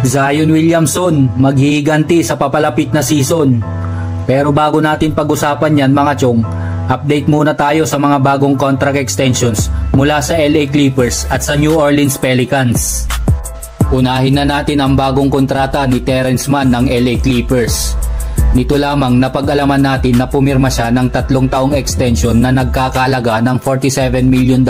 Zion Williamson maghihiganti sa papalapit na season. Pero bago natin pag-usapan yan mga chong, update muna tayo sa mga bagong contract extensions mula sa LA Clippers at sa New Orleans Pelicans. Unahin na natin ang bagong kontrata ni Terrence Mann ng LA Clippers. Nito lamang napag-alaman natin na pumirma siya ng 3 taong extension na nagkakalaga ng $47 million.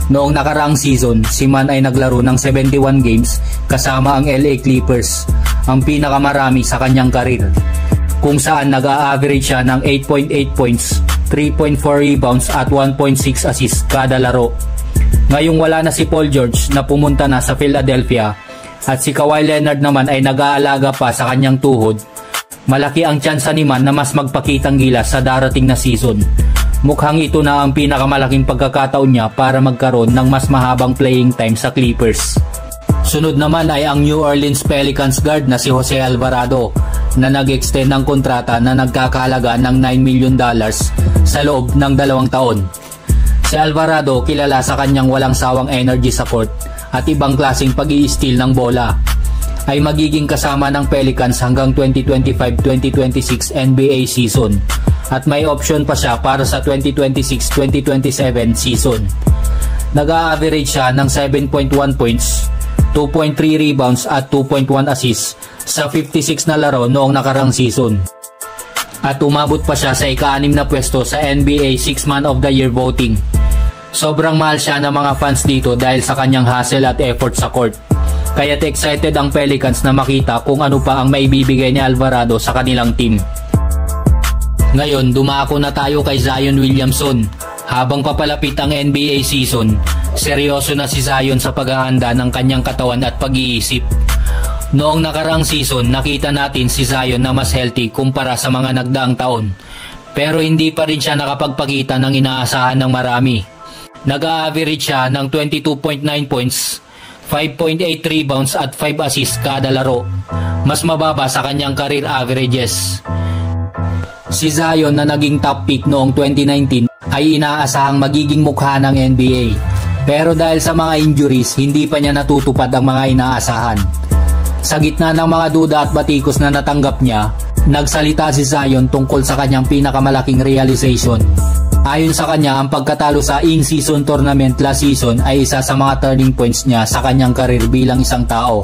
Noong nakaraang season, si Mann ay naglaro ng 71 games kasama ang LA Clippers, ang pinakamarami sa kanyang karir, kung saan nag-a-average siya ng 8.8 points, 3.4 rebounds at 1.6 assists kada laro. Ngayong wala na si Paul George na pumunta na sa Philadelphia at si Kawhi Leonard naman ay nag-aalaga pa sa kanyang tuhod, malaki ang tsansa ni Mann na mas magpakitang gilas sa darating na season. Mukhang ito na ang pinakamalaking pagkakataon niya para magkaroon ng mas mahabang playing time sa Clippers. Sunod naman ay ang New Orleans Pelicans guard na si Jose Alvarado na nag-extend ng kontrata na nagkakahalaga ng $9 million sa loob ng 2 taon. Si Alvarado kilala sa kanyang walang sawang energy sa court at ibang klaseng pag-i-steal ng bola. Ay magiging kasama ng Pelicans hanggang 2025-2026 NBA season at may option pa siya para sa 2026-2027 season. Nag-a-average siya ng 7.1 points, 2.3 rebounds at 2.1 assists sa 56 na laro noong nakarang season. At umabot pa siya sa ika-6 na pwesto sa NBA 6 Man of the Year voting. Sobrang mahal siya ng mga fans dito dahil sa kanyang hustle at effort sa court. Kaya't excited ang Pelicans na makita kung ano pa ang maibibigay ni Alvarado sa kanilang team. Ngayon, dumako na tayo kay Zion Williamson. Habang papalapit ang NBA season, seryoso na si Zion sa paghahanda ng kanyang katawan at pag-iisip. Noong nakaraang season, nakita natin si Zion na mas healthy kumpara sa mga nagdaang taon. Pero hindi pa rin siya nakapagpakita ng inaasahan ng marami. Nag-a-average siya ng 22.9 points, 5.8 rebounds at 5 assists kada laro. Mas mababa sa kanyang career averages. Si Zion na naging top pick noong 2019 ay inaasahang magiging mukha ng NBA. Pero dahil sa mga injuries, hindi pa niya natutupad ang mga inaasahan. Sa gitna ng mga duda at batikos na natanggap niya, nagsalita si Zion tungkol sa kanyang pinakamalaking realization. Ayon sa kanya, ang pagkatalo sa in-season tournament last season ay isa sa mga turning points niya sa kanyang karir bilang isang tao.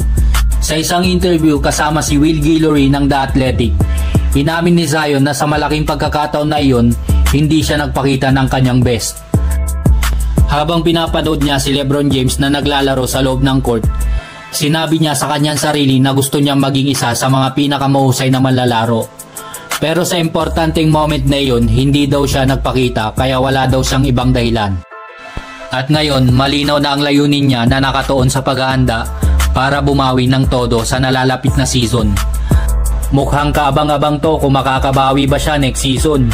Sa isang interview kasama si Will Guillory ng The Athletic, inamin ni Zion na sa malaking pagkakataon na iyon, hindi siya nagpakita ng kanyang best. Habang pinapanood niya si LeBron James na naglalaro sa loob ng court, sinabi niya sa kanyang sarili na gusto niyang maging isa sa mga pinakamahusay na manlalaro. Pero sa importanteng moment na iyon, hindi daw siya nagpakita kaya wala daw siyang ibang dahilan. At ngayon, malinaw na ang layunin niya na nakatuon sa paghahanda para bumawi ng todo sa nalalapit na season. Mukhang kaabang-abang to kung makakabawi ba siya next season.